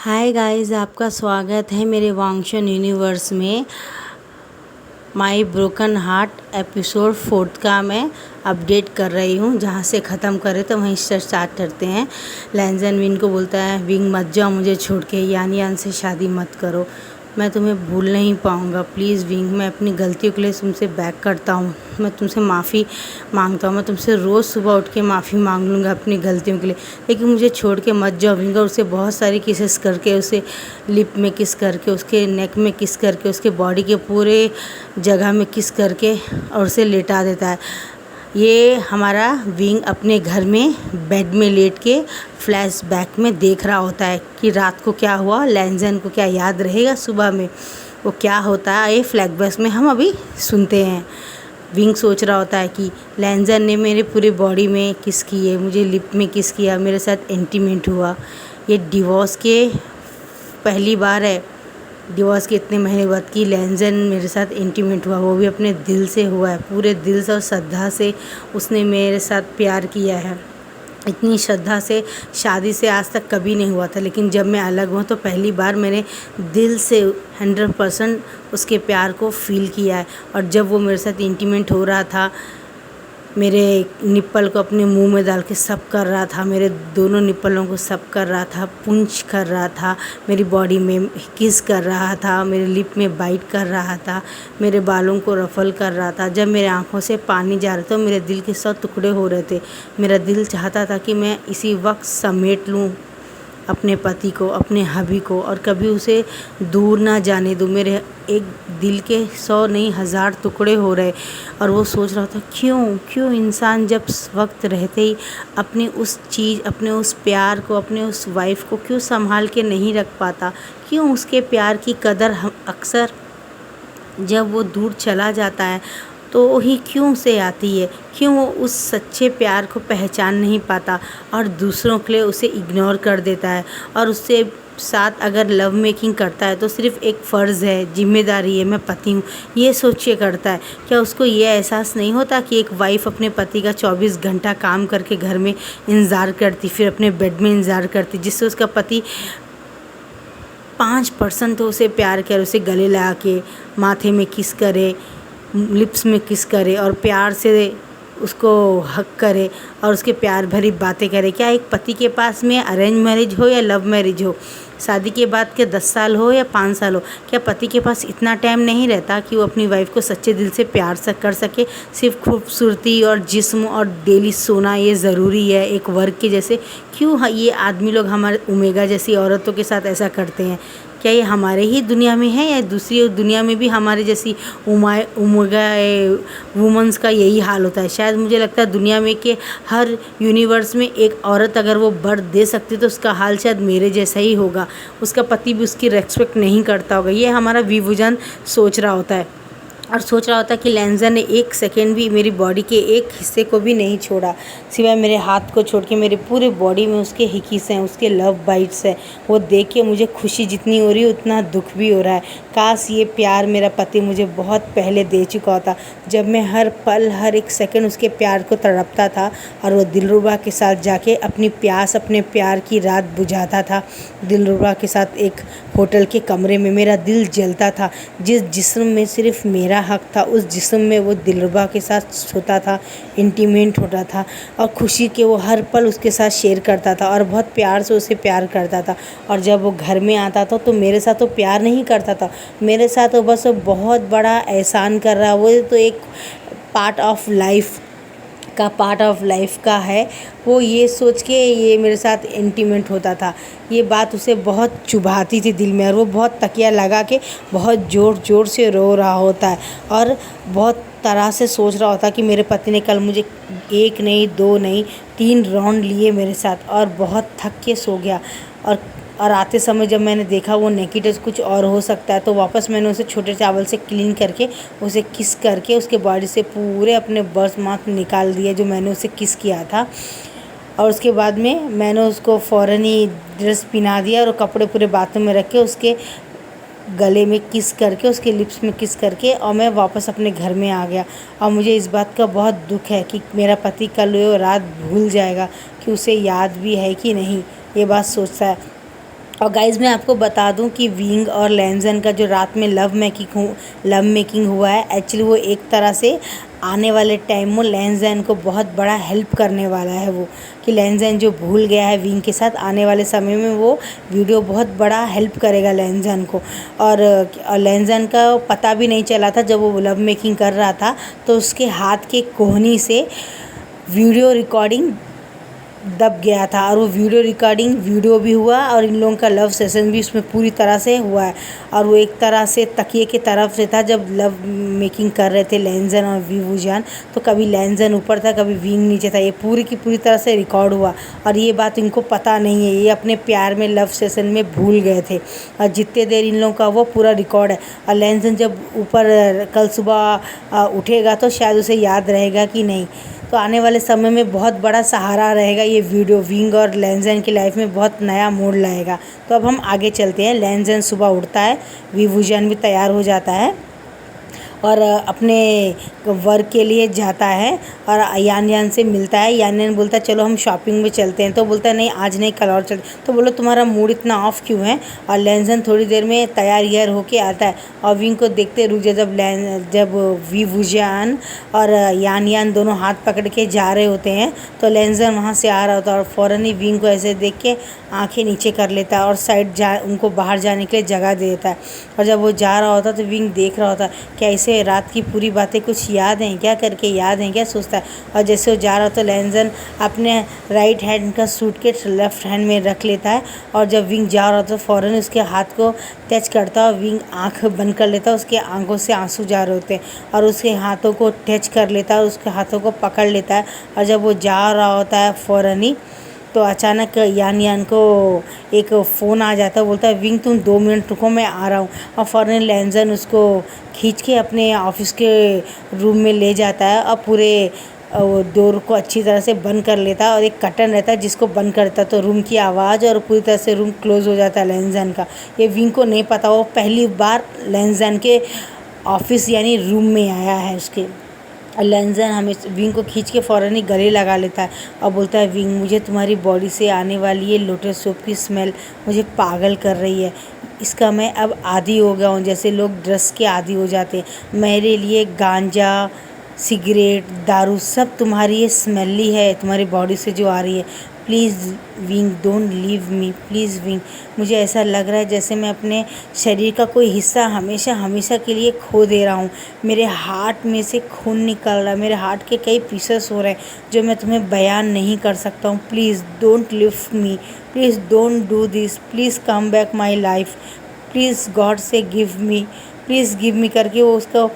Hi guys, आपका स्वागत है मेरे वांगशन यूनिवर्स में। माई ब्रोकन हार्ट एपिसोड 4 का मैं अपडेट कर रही हूँ। जहाँ से ख़त्म करे तो वहीं से स्टार्ट करते हैं। लैंजन विन को बोलता है, विंग मत जाओ मुझे छोड़ के, यान से शादी मत करो, मैं तुम्हें भूल नहीं पाऊँगा। प्लीज़ विंग, मैं अपनी गलतियों के लिए तुमसे बैक करता हूँ, मैं तुमसे माफ़ी मांगता हूँ, मैं तुमसे रोज़ सुबह उठ के माफ़ी मांग लूँगा अपनी गलतियों के लिए, लेकिन मुझे छोड़ के मत जाओ विंग। और उसे बहुत सारी किसेस करके, उसे लिप में किस करके, उसके नेक में किस करके, उसके बॉडी के पूरे जगह में किस करके और उसे लेटा देता है। ये हमारा विंग अपने घर में बेड में लेट के फ्लैशबैक में देख रहा होता है कि रात को क्या हुआ, लैंजन को क्या याद रहेगा सुबह में, वो क्या होता है। ये फ्लैशबैक में हम अभी सुनते हैं। विंग सोच रहा होता है कि लैंजन ने मेरे पूरे बॉडी में किस किए, मुझे लिप में किस किया, मेरे साथ इंटीमेट हुआ। ये डिवोर्स के पहली बार है, डिवोर्स के इतने महीने बाद कि लैंजन मेरे साथ इंटीमेट हुआ, वो भी अपने दिल से हुआ है, पूरे दिल से और श्रद्धा से उसने मेरे साथ प्यार किया है। इतनी श्रद्धा से शादी से आज तक कभी नहीं हुआ था, लेकिन जब मैं अलग हुआ तो पहली बार मैंने दिल से 100% उसके प्यार को फील किया है। और जब वो मेरे साथ इंटीमेट हो रहा था, मेरे निप्पल को अपने मुंह में डाल के सब कर रहा था, मेरे दोनों निप्पलों को सब कर रहा था, पुंछ कर रहा था, मेरी बॉडी में किस कर रहा था, मेरे लिप में बाइट कर रहा था, मेरे बालों को रफल कर रहा था। जब मेरे आंखों से पानी जा रहा था, मेरे दिल के 100 टुकड़े हो रहे थे। मेरा दिल चाहता था कि मैं इसी वक्त समेट लूँ अपने पति को, अपने हबी को, और कभी उसे दूर ना जाने दूँ। मेरे एक दिल के 100 नहीं 1000 टुकड़े हो रहे। और वो सोच रहा था, क्यों इंसान जब वक्त रहते ही अपने उस चीज़, अपने उस प्यार को, अपने उस वाइफ को क्यों संभाल के नहीं रख पाता, क्यों उसके प्यार की कदर हम अक्सर जब वो दूर चला जाता है तो ही क्यों से आती है, क्यों वो उस सच्चे प्यार को पहचान नहीं पाता और दूसरों के लिए उसे इग्नोर कर देता है। और उससे साथ अगर लव मेकिंग करता है तो सिर्फ़ एक फ़र्ज़ है, जिम्मेदारी है, मैं पति हूँ, ये सोच के करता है। क्या उसको ये एहसास नहीं होता कि एक वाइफ़ अपने पति का 24 घंटा काम करके घर में इंतज़ार करती, फिर अपने बेड में इंतज़ार करती, जिससे उसका पति 5% तो उसे प्यार करे, उसे गले लगा के माथे में किस करे, लिप्स में किस करे और प्यार से उसको हक करे और उसके प्यार भरी बातें करे। क्या एक पति के पास में अरेंज मैरिज हो या लव मैरिज हो, शादी के बाद के 10 साल हो या 5 साल हो, क्या पति के पास इतना टाइम नहीं रहता कि वो अपनी वाइफ को सच्चे दिल से प्यार से कर सके। सिर्फ खूबसूरती और जिस्म और डेली सोना ये ज़रूरी है एक वर्क के जैसे। क्यों ये आदमी लोग हमारे ओमेगा जैसी औरतों के साथ ऐसा करते हैं? क्या ये हमारे ही दुनिया में है या दूसरी दुनिया में भी हमारे जैसी ओमेगा वुमेंस का यही हाल होता है? शायद मुझे लगता है दुनिया में कि हर यूनिवर्स में एक औरत अगर वो बर्थ दे सकती तो उसका हाल शायद मेरे जैसा ही होगा। उसका पति भी उसकी रेस्पेक्ट नहीं करता होगा। ये हमारा विभुजन सोच रहा होता है और सोच रहा होता कि लैंजन ने 1 सेकेंड भी मेरी बॉडी के एक हिस्से को भी नहीं छोड़ा, सिवाय मेरे हाथ को छोड़ के मेरे पूरे बॉडी में उसके हिकीस हैं, उसके लव बाइट्स हैं। वो देख के मुझे खुशी जितनी हो रही है उतना दुख भी हो रहा है। काश ये प्यार मेरा पति मुझे बहुत पहले दे चुका होता, जब मैं हर पल हर एक सेकंड उसके प्यार को तड़पता था और वो दिलरुबा के साथ जाके अपनी प्यास, अपने प्यार की रात बुझाता था। दिलरुबा के साथ एक होटल के कमरे में मेरा दिल जलता था। जिस जिस्म में सिर्फ मेरा हक था, उस जिस्म में वो दिलरुबा के साथ सोता था, इंटीमेट होता था और खुशी के वो हर पल उसके साथ शेयर करता था और बहुत प्यार से उसे प्यार करता था। और जब वो घर में आता था तो मेरे साथ तो प्यार नहीं करता था, मेरे साथ तो बस वो बहुत बड़ा एहसान कर रहा, वो तो एक पार्ट ऑफ लाइफ का है। वो ये सोच के ये मेरे साथ इंटीमेट होता था। ये बात उसे बहुत चुभाती थी दिल में और वो बहुत तकिया लगा के बहुत ज़ोर से रो रहा होता है और बहुत तरह से सोच रहा होता कि मेरे पति ने कल मुझे 1 नहीं 2 नहीं 3 राउंड लिए मेरे साथ और बहुत थक के सो गया। और आते समय जब मैंने देखा वो नेकेड कुछ और हो सकता है, तो वापस मैंने उसे छोटे चावल से क्लीन करके उसे किस करके उसके बॉडी से पूरे अपने बर्थ मार्क निकाल दिए जो मैंने उसे किस किया था। और उसके बाद में मैंने उसको फ़ौरन ही ड्रेस पहना दिया और कपड़े पूरे बाथरूम में रख के उसके गले में किस करके, उसके लिप्स में किस करके और मैं वापस अपने घर में आ गया। और मुझे इस बात का बहुत दुख है कि मेरा पति कल वो रात भूल जाएगा कि उसे याद भी है कि नहीं, ये बात सोचता है। और गाइज़ मैं आपको बता दूं कि विंग और लैंजन का जो रात में लव मेकिंग हुआ है, एक्चुअली वो एक तरह से आने वाले टाइम में लैंजन को बहुत बड़ा हेल्प करने वाला है। वो कि लैंजन जो भूल गया है विंग के साथ, आने वाले समय में वो वीडियो बहुत बड़ा हेल्प करेगा लैंजन को। और लैंजन का पता भी नहीं चला था जब वो लव मेकिंग कर रहा था, तो उसके हाथ के कोहनी से वीडियो रिकॉर्डिंग दब गया था, और वो वीडियो भी हुआ और इन लोगों का लव सेशन भी उसमें पूरी तरह से हुआ है। और वो एक तरह से तकिए की तरफ से था जब लव मेकिंग कर रहे थे लैंजन और वी वुजान, तो कभी लैंजन ऊपर था कभी विंग नीचे था। ये पूरी की पूरी तरह से रिकॉर्ड हुआ और ये बात इनको पता नहीं है, ये अपने प्यार में लव सेशन में भूल गए थे। और जितने देर इन लोगों का वो पूरा रिकॉर्ड है। और लैंजन जब ऊपर कल सुबह उठेगा तो शायद उसे याद रहेगा कि नहीं। तो आने वाले समय में बहुत बड़ा सहारा रहेगा ये वीडियो, विंग और लैंजन की लाइफ में बहुत नया मोड़ लाएगा। तो अब हम आगे चलते हैं। लैंजन सुबह उठता है, वी वुजान भी तैयार हो जाता है और अपने वर्क के लिए जाता है और यान यान से मिलता है। यान यान बोलता है चलो हम शॉपिंग में चलते हैं, तो बोलता है नहीं आज नहीं कल और चलते। तो बोलो तुम्हारा मूड इतना ऑफ क्यों है। और लैंजन थोड़ी देर में तैयार होके आता है और विंग को देखते रुक जाए। जब वी वुजान और यान यान दोनों हाथ पकड़ के जा रहे होते हैं, तो लैंजन वहाँ से आ रहा होता है और फ़ौरन ही विंग को ऐसे देख के आँखें नीचे कर लेता है और उनको बाहर जाने के लिए जगह दे देता है। और जब वो जा रहा होता है तो विंग देख रहा होता है क्या इसे रात की पूरी बातें कुछ याद हैं क्या, करके याद हैं क्या सोचता है। और जैसे वो जा रहा होता है लैंजन अपने राइट हैंड का सूटकेस लेफ्ट हैंड में रख लेता है और जब विंग जा रहा होता है तो फ़ौरन उसके हाथ को टच करता है और विंग आँख बंद कर लेता है। उसके आंखों से आंसू जा रहे होते हैं और उसके हाथों को टच कर लेता है और उसके हाथों को पकड़ लेता है। और जब वो जा रहा होता है फ़ौरन ही, तो अचानक यान को एक फ़ोन आ जाता है। बोलता है विंग तुम 2 मिनट रुको मैं आ रहा हूँ। और फ़ौरन लैंजन उसको खींच के अपने ऑफिस के रूम में ले जाता है और पूरे डोर को अच्छी तरह से बंद कर लेता है और एक कर्टन रहता है जिसको बंद करता है, तो रूम की आवाज़ और पूरी तरह से रूम क्लोज़ हो जाता है लैंजन का। ये विंग को नहीं पता, वो पहली बार लैंजन के ऑफिस यानी रूम में आया है उसके। लैंजन हमें विंग को खींच के फ़ौरन ही गले लगा लेता है और बोलता है विंग मुझे तुम्हारी बॉडी से आने वाली ये लोटस सोप की स्मेल मुझे पागल कर रही है। इसका मैं अब आदी हो गया हूँ, जैसे लोग ड्रग्स के आदी हो जाते हैं। मेरे लिए गांजा सिगरेट दारू सब तुम्हारी ये स्मेली है, तुम्हारी बॉडी से जो आ रही है। Please wing don't leave me, please wing. मुझे ऐसा लग रहा है जैसे मैं अपने शरीर का कोई हिस्सा हमेशा के लिए खो दे रहा हूँ। मेरे हार्ट में से खून निकल रहा है, मेरे हार्ट के कई पीसेस हो रहे हैं जो मैं तुम्हें बयान नहीं कर सकता हूँ। Please don't leave me, please don't do this, please come back my life, please God से give me, please give me करके वो उसको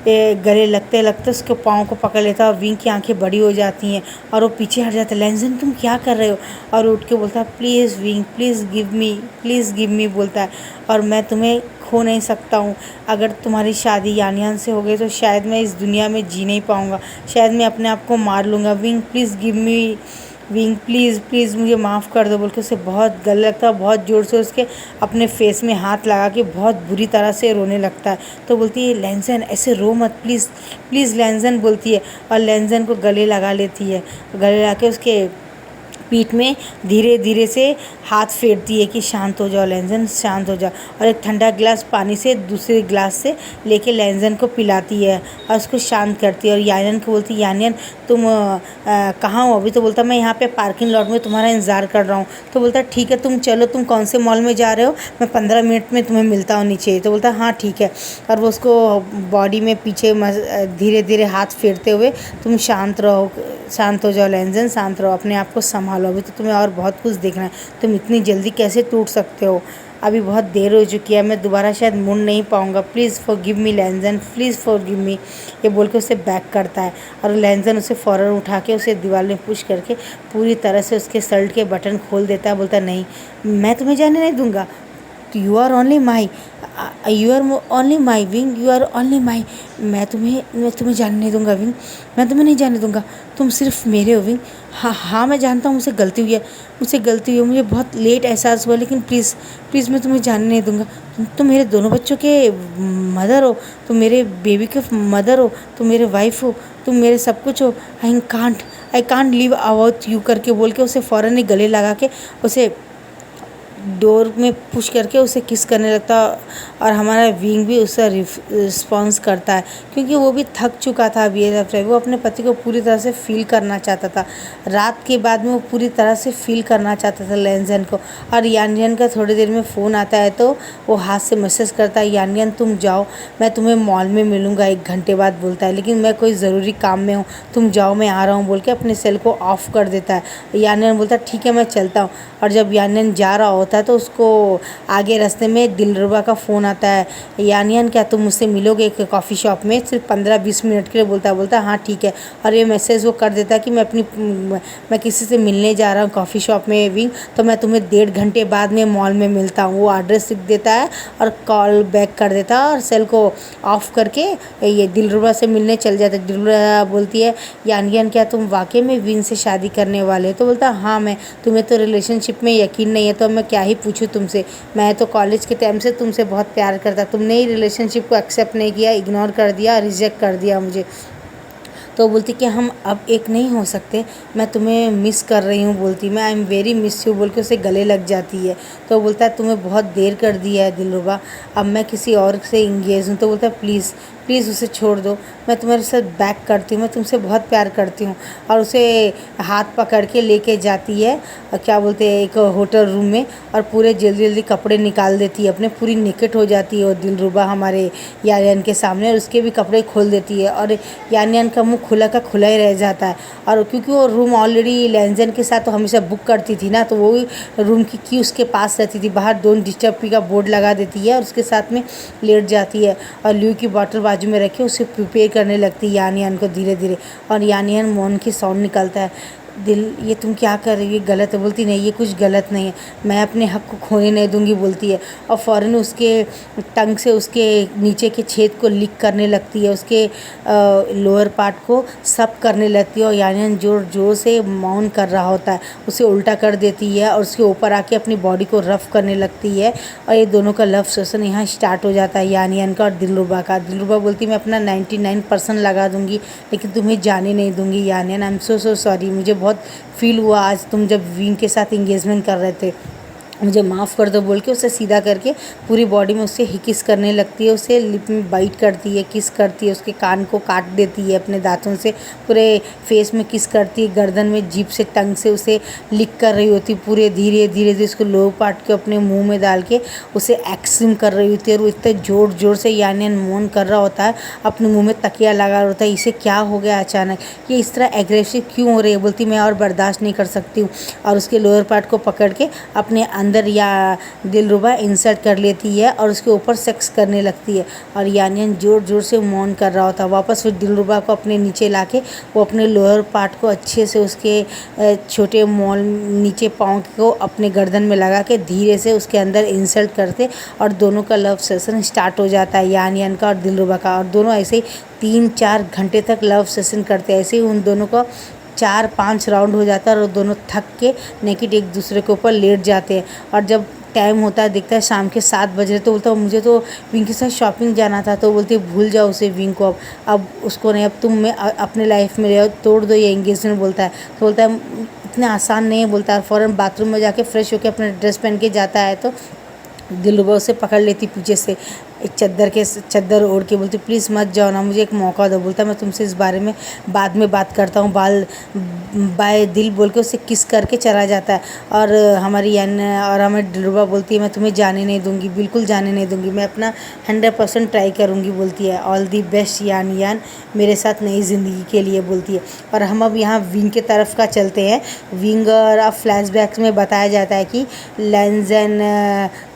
गले लगते लगते उसके पाँव को पकड़ लेता है और विंग की आंखें बड़ी हो जाती हैं और वो पीछे हट जाता है। लैंजन तुम क्या कर रहे हो। और उठ के बोलता है प्लीज़ विंग प्लीज़ गिव मी बोलता है। और मैं तुम्हें खो नहीं सकता हूँ। अगर तुम्हारी शादी यान से हो गई तो शायद मैं इस दुनिया में जी नहीं पाऊँगा, शायद मैं अपने आप को मार लूँगा। Wing please give me, wing please मुझे माफ़ कर दो बोल के उसे बहुत गले लगता है। बहुत ज़ोर से उसके अपने फेस में हाथ लगा के बहुत बुरी तरह से रोने लगता है। तो बोलती है लैंजन ऐसे रो मत प्लीज़ लैंजन बोलती है और लैंजन को गले लगा लेती है। गले लगा के उसके पीठ में धीरे धीरे से हाथ फेरती है कि शांत हो जाओ लैंजन, शांत हो जाओ। और एक ठंडा गिलास पानी से दूसरे गिलास से लेके लैंजन को पिलाती है और उसको शांत करती है। और यानियन को बोलती है यानियन तुम कहाँ हो अभी। तो बोलता मैं यहाँ पे पार्किंग लॉट में तुम्हारा इंतज़ार कर रहा हूँ। तो बोलता ठीक है तुम चलो, तुम कौन से मॉल में जा रहे हो, मैं 15 मिनट में तुम्हें मिलता हूँ नीचे। तो बोलता हाँ ठीक है। और वो उसको बॉडी में पीछे धीरे धीरे हाथ फेरते हुए तुम शांत हो जाओ लैंजन, शांत रहो, अपने आप को संभालो, अभी तो तुम्हें और बहुत कुछ देखना है, तुम इतनी जल्दी कैसे टूट सकते हो, अभी बहुत देर हो चुकी है, मैं दोबारा शायद मुड़ नहीं पाऊँगा, प्लीज़ फॉरगिव मी लैंजन, प्लीज़ फॉरगिव मी। ये बोल के उसे बैक करता है और लैंजन उसे फ़ौरन उठा के उसे दीवार में पुश करके पूरी तरह से उसके शर्ट के बटन खोल देता है। बोलता नहीं मैं तुम्हें जाने नहीं दूँगा, you are only my wing, you are only my. मैं तुम्हें जाने नहीं दूंगा विंग, मैं तुम्हें नहीं जाने दूंगा, तुम सिर्फ मेरे हो विंग। हाँ मैं जानता हूँ मुझसे गलती हुई है, मुझे बहुत लेट एहसास हुआ, लेकिन प्लीज़ मैं तुम्हें जाने नहीं दूंगा। तुम मेरे दोनों बच्चों के मदर हो, तुम मेरे बेबी के मदर हो, तुम मेरे वाइफ हो, तुम मेरे सब कुछ हो। I can't live about you करके बोल के उसे फ़ौरन ही गले लगा के उसे डोर में पुश करके उसे किस करने लगता और हमारा विंग भी उसका रिस्पॉन्स करता है, क्योंकि वो भी थक चुका था BFF। वो अपने पति को पूरी तरह से फील करना चाहता था। रात के बाद में वो पूरी तरह से फील करना चाहता था लेंजन को। और यान यान का थोड़ी देर में फ़ोन आता है तो वो हाथ से मैसेज करता है, यान यान तुम जाओ, मैं तुम्हें मॉल में मिलूँगा 1 घंटे बाद, बोलता है, लेकिन मैं कोई ज़रूरी काम में हूँ, तुम जाओ मैं आ रहा हूँ, बोल के अपने सेल को ऑफ़ कर देता है। यान यान बोलता है ठीक है मैं चलता हूँ। और जब यान यान जा रहा होता है तो उसको आगे रास्ते में दिलरुबा का फ़ोन आता है, यान यान क्या तुम मुझसे मिलोगे एक कॉफ़ी शॉप में सिर्फ 15-20 मिनट के लिए, बोलता हाँ ठीक है। और ये मैसेज वो कर देता है कि मैं किसी से मिलने जा रहा हूँ कॉफ़ी शॉप में विंग, तो मैं तुम्हें 1.5 घंटे बाद में मॉल में मिलता हूँ। वो एड्रेस लिख देता है और कॉल बैक कर देता है और सेल को ऑफ़ करके ये दिलरुबा से मिलने चल जाता है। दिलरुबा बोलती है, यान यान क्या तुम वाकई में विंग से शादी करने वाले हो? तो बोलता हाँ मैं, तुम्हें तो रिलेशनशिप में यकीन नहीं है तो मैं क्या ही पूछूं तुमसे, मैं तो कॉलेज के टाइम से तुमसे बहुत प्यार करता, तुमने ही रिलेशनशिप को एक्सेप्ट नहीं किया, इग्नोर कर दिया, रिजेक्ट कर दिया मुझे। तो बोलती कि हम अब एक नहीं हो सकते, मैं तुम्हें मिस कर रही हूँ, बोलती मैं I am very miss you, बोल के उसे गले लग जाती है। तो बोलता है तुम्हें बहुत देर कर दिया है दिलरुबा, अब मैं किसी और से इंगेज हूँ। तो बोलता है प्लीज़ प्लीज़ उसे छोड़ दो, मैं तुम्हारे साथ बैक करती हूँ, मैं तुमसे बहुत प्यार करती हूँ। और उसे हाथ पकड़ के लेके जाती है क्या बोलते हैं एक होटल रूम में, और पूरे जल्दी जल्दी कपड़े निकाल देती है अपने, पूरी निकट हो जाती है और दिलरुबा हमारे यान यान के सामने, और उसके भी कपड़े खोल देती है और यान यान का मुँह खुला का खुला ही रह जाता है। और क्योंकि वो रूम ऑलरेडी लेंजन के साथ तो हमेशा बुक करती थी ना, तो वो रूम की उसके पास रहती थी, बाहर डोंट डिस्टर्ब का बोर्ड लगा देती है और उसके साथ में लेट जाती है और ल्यू की बॉटल बाजू में रखे उसे प्रिपेयर करने लगती है यान यान को धीरे धीरे। और यान यान मौन की साउंड निकलता है, दिल ये तुम क्या कर रही हो, ये गलत है। बोलती नहीं ये कुछ गलत नहीं है, मैं अपने हक को खोने नहीं दूंगी, बोलती है। और फ़ौरन उसके टंग से उसके नीचे के छेद को लिक करने लगती है, उसके लोअर पार्ट को सब करने लगती है। और यान यान जोर जोर से मौन कर रहा होता है, उसे उल्टा कर देती है और उसके ऊपर आके अपनी बॉडी को रफ़ करने लगती है। और ये दोनों का लव सेशन यहाँ स्टार्ट हो जाता है, यान यान का और दिलरुबा का। दिलरुबा बोलती मैं अपना 99% लगा दूंगी लेकिन तुम्हें जाने नहीं दूंगी यान यान, आई एम सो सॉरी, मुझे बहुत फील हुआ आज तुम जब विंग के साथ इंगेजमेंट कर रहे थे, मुझे माफ़ कर दो, बोल के उसे सीधा करके पूरी बॉडी में उससे किस करने लगती है, उसे लिप में बाइट करती है, किस करती है, उसके कान को काट देती है अपने दांतों से, पूरे फेस में किस करती है, गर्दन में जीभ से टंग से उसे लिक कर रही होती, पूरे धीरे धीरे धीरे उसको लोअर पार्ट के अपने मुंह में डाल के उसे एक्सिम कर रही होती है। और वो इतने ज़ोर ज़ोर से यान यान मौन कर रहा होता है, अपने मुँह में तकिया लगा रहा होता है, इसे क्या हो गया अचानक, ये इस तरह एग्रेसिव क्यों हो रही है। बोलती मैं और बर्दाश्त नहीं कर सकती हूँ, और उसके लोअर पार्ट को पकड़ के अपने अंदर या दिलरुबा इंसर्ट कर लेती है और उसके ऊपर सेक्स करने लगती है। और यान यान ज़ोर ज़ोर से मौन कर रहा होता है। वापस फिर दिलरुबा को अपने नीचे लाके वो अपने लोअर पार्ट को अच्छे से उसके छोटे मॉल नीचे पाँव को अपने गर्दन में लगा के धीरे से उसके अंदर इंसर्ट करते और दोनों का लव सेशन स्टार्ट हो जाता है, यान यान का और दिलरुबा का। और दोनों ऐसे ही 3-4 घंटे तक लव सेशन करते हैं। ऐसे ही उन दोनों का 4-5 राउंड हो जाता है और दोनों थक के नेकेड एक दूसरे के ऊपर लेट जाते हैं। और जब टाइम होता है दिखता है शाम के 7 बज रहे, तो बोलता है मुझे तो विंग के साथ शॉपिंग जाना था। तो बोलती है भूल जाओ उसे विंग को, अब उसको नहीं, अब तुम में अपने लाइफ में रहो, तोड़ दो ये एंगेजमेंट, बोलता है। तो बोलता है इतना आसान नहीं है, बोलता है। फ़ौरन बाथरूम में जाके फ्रेश होकर अपना ड्रेस पहन के जाता है तो दिलरुबा उसे पकड़ लेती पीछे से, एक चद्दर ओढ़ के, बोलती प्लीज़ मत जाओ ना, मुझे एक मौका दो। बोलता मैं तुमसे इस बारे में बाद में बात करता हूँ, बाय दिल, बोल के उसे किस करके चला जाता है। और हमारी यान और हमारी दिलरुबा बोलती है मैं तुम्हें जाने नहीं दूँगी, बिल्कुल जाने नहीं दूँगी, मैं अपना 100% ट्राई करूँगी, बोलती है। ऑल दी बेस्ट यान यान, मेरे साथ नई ज़िंदगी के लिए, बोलती है। और हम अब यहाँ विंग के तरफ का चलते हैं। विंग और अब फ्लैशबैक्स में बताया जाता है कि लेंजन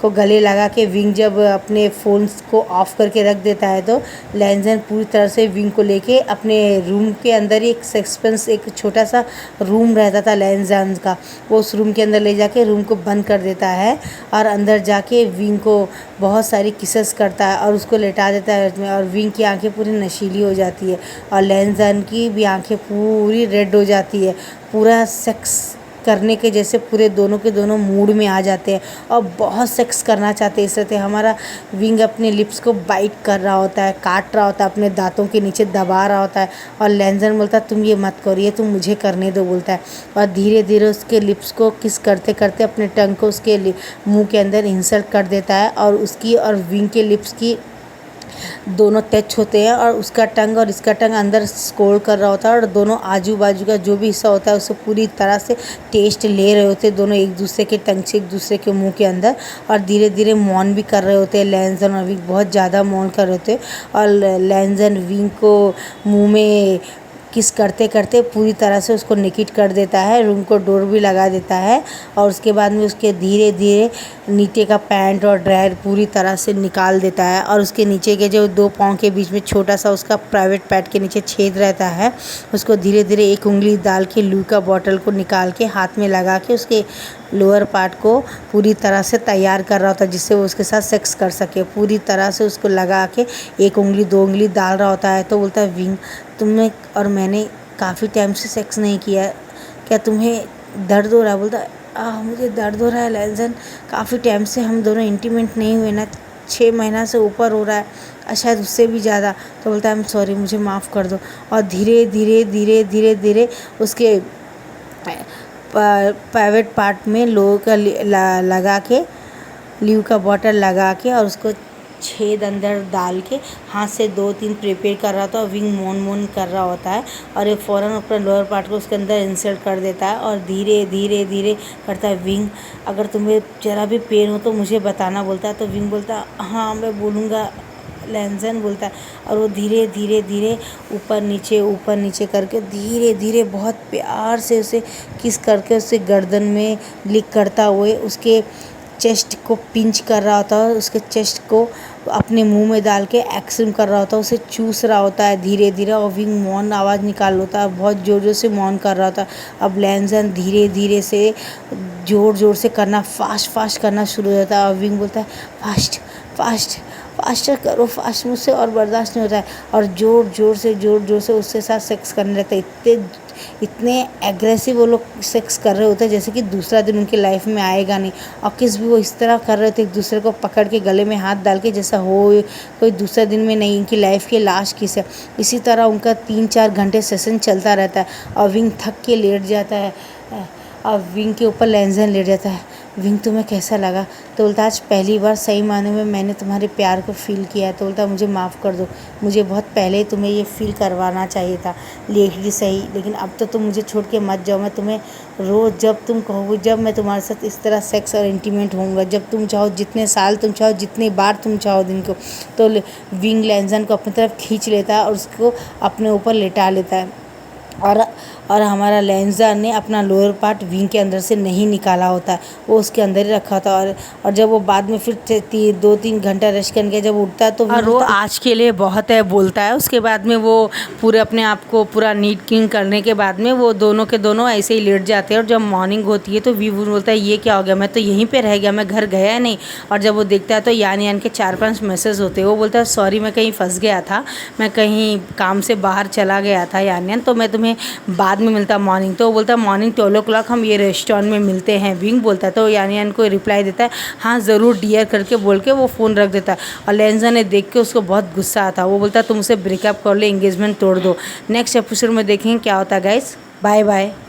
को गले लगा के विंग जब अपने फ़ोन को ऑफ़ करके रख देता है तो लेंजन पूरी तरह से विंग को लेके अपने रूम के अंदर ही एक छोटा सा रूम रहता था लेंजन का, वो उस रूम के अंदर ले जाके रूम को बंद कर देता है और अंदर जाके विंग को बहुत सारी किसेस करता है और उसको लेटा देता है उसमें। और विंग की आंखें पूरी नशीली हो जाती है और लेंजन की भी आंखें पूरी रेड हो जाती है, पूरा सेक्स करने के जैसे पूरे दोनों के दोनों मूड में आ जाते हैं और बहुत सेक्स करना चाहते हैं। इस तरह हमारा विंग अपने लिप्स को बाइट कर रहा होता है, काट रहा होता है, अपने दांतों के नीचे दबा रहा होता है और लैंजन बोलता है तुम ये मत करो, ये तुम मुझे करने दो बोलता है। और धीरे धीरे उसके लिप्स को किस करते करते अपने टंग को उसके मुंह के अंदर इंसर्ट कर देता है और उसकी और विंग के लिप्स की दोनों टच होते हैं और उसका टंग और इसका टंग अंदर स्क्रॉल कर रहा होता है और दोनों आजू बाजू का जो भी हिस्सा होता है उससे पूरी तरह से टेस्ट ले रहे होते हैं दोनों एक दूसरे के टंग से एक दूसरे के मुंह के अंदर। और धीरे धीरे मौन भी कर रहे होते हैं लैंजन और विंग, बहुत ज़्यादा मौन कर रहे होते हैं और लैंजन विंग को मुँह में किस करते करते पूरी तरह से उसको निकिट कर देता है, रूम को डोर भी लगा देता है और उसके बाद में उसके धीरे धीरे नीचे का पैंट और ड्रायर पूरी तरह से निकाल देता है और उसके नीचे के जो 2 पाँव के बीच में छोटा सा उसका प्राइवेट पैट के नीचे छेद रहता है, उसको धीरे धीरे एक उंगली डाल के लू का बॉटल को निकाल के हाथ में लगा के उसके लोअर पार्ट को पूरी तरह से तैयार कर रहा होता है जिससे वो उसके साथ सेक्स कर सके। पूरी तरह से उसको लगा के 1 उंगली 2 उंगली डाल रहा होता है। तो बोलता है विंग तुमने और मैंने काफ़ी टाइम से सेक्स नहीं किया है, क्या तुम्हें दर्द हो रहा है? बोलता है मुझे दर्द हो रहा है लैंजन, काफ़ी टाइम से हम दोनों इंटीमेट नहीं हुए ना, 6 महीना से ऊपर हो रहा है, शायद उससे भी ज़्यादा। तो बोलता है आई एम सॉरी, मुझे माफ़ कर दो। और धीरे धीरे धीरे धीरे धीरे उसके प्राइवेट पार्ट में लोगों का लगा के ल्यू का बॉटल लगा के और उसको छेद अंदर डाल के हाथ से 2-3 प्रिपेयर कर रहा था और विंग मोन कर रहा होता है और ये फ़ौरन अपना लोअर पार्ट को उसके अंदर इंसर्ट कर देता है और धीरे धीरे धीरे करता है विंग अगर तुम्हें ज़रा भी पेन हो तो मुझे बताना बोलता है। तो विंग बोलता है हाँ मैं बोलूँगा लैंजन बोलता है और वो धीरे धीरे धीरे ऊपर नीचे करके धीरे धीरे बहुत प्यार से उसे किस करके उससे गर्दन में लिक करता हुए उसके चेस्ट को पिंच कर रहा होता है, उसके चेस्ट को अपने मुंह में डाल के एक्सट्रीम कर रहा होता है, उसे चूस रहा होता है धीरे धीरे और विंग मौन आवाज़ निकाल होता है, बहुत ज़ोर ज़ोर से मौन कर रहा होता है। अब लैंजन धीरे धीरे से ज़ोर से करना फास्ट करना शुरू हो जाता है और विंग बोलता है फास्टर करो, फास्ट मुझसे और बर्दाश्त नहीं होता है और ज़ोर से उसके साथ सेक्स करने लगता है। इतने एग्रेसिव वो लोग सेक्स कर रहे होते हैं जैसे कि दूसरा दिन उनकी लाइफ में आएगा नहीं और किस भी वो इस तरह कर रहे थे एक दूसरे को पकड़ के गले में हाथ डाल के जैसा हो कोई दूसरा दिन में नहीं, इनकी लाइफ की लास्ट किस है। इसी तरह उनका 3-4 घंटे सेशन चलता रहता है और विंग थक के लेट जाता है और विंग के ऊपर लैंजन लेट जाता है। विंग तुम्हें कैसा लगा? तो बोलता आज पहली बार सही मायने में मैंने तुम्हारे प्यार को फ़ील किया है। तो बोलता मुझे माफ़ कर दो, मुझे बहुत पहले तुम्हें ये फ़ील करवाना चाहिए था, लेकिन सही, लेकिन अब तो तुम मुझे छोड़ के मत जाओ। मैं तुम्हें रोज़ जब तुम कहोगे जब मैं तुम्हारे साथ इस तरह सेक्स और इंटीमेट होऊंगा, जब तुम चाहो, जितने साल तुम चाहो, जितनी बार तुम चाहो दिन को। तो विंग लैंजन को अपनी तरफ खींच लेता है और उसको अपने ऊपर लेटा लेता है और हमारा लैंजन ने अपना लोअर पार्ट विंग के अंदर से नहीं निकाला होता है, वो उसके अंदर ही रखा होता है। और जब वो बाद में फिर 2-3 घंटा रेस्ट करके जब उठता है तो वो आज के लिए बहुत है बोलता है। उसके बाद में वो पूरे अपने आप को पूरा नीट क्लीन करने के बाद में वो दोनों के दोनों ऐसे ही लेट जाते हैं और जब मॉर्निंग होती है तो वी बोलता है ये क्या हो गया, मैं तो यहीं पर रह गया, मैं घर गया नहीं। और जब वो देखता है तो यान के 4-5 मैसेज होते हैं। वो बोलता है सॉरी मैं कहीं फंस गया था, मैं कहीं काम से बाहर चला गया था यान, तो मैं तुम्हें बाद में मिलता मॉर्निंग। तो वो बोलता है मॉर्निंग 12 o'clock हम ये रेस्टोरेंट में मिलते हैं। विंग बोलता है तो यान को रिप्लाई देता है हाँ ज़रूर डियर करके बोल के वो फ़ोन रख देता है। और लैंजन ने देख के उसको बहुत गुस्सा आता है। वो बोलता है तुम उसे ब्रेकअप कर लो, एंगेजमेंट तोड़ दो। नेक्स्ट एपिसोड में देखेंगे क्या होता है गाइस। Bye bye.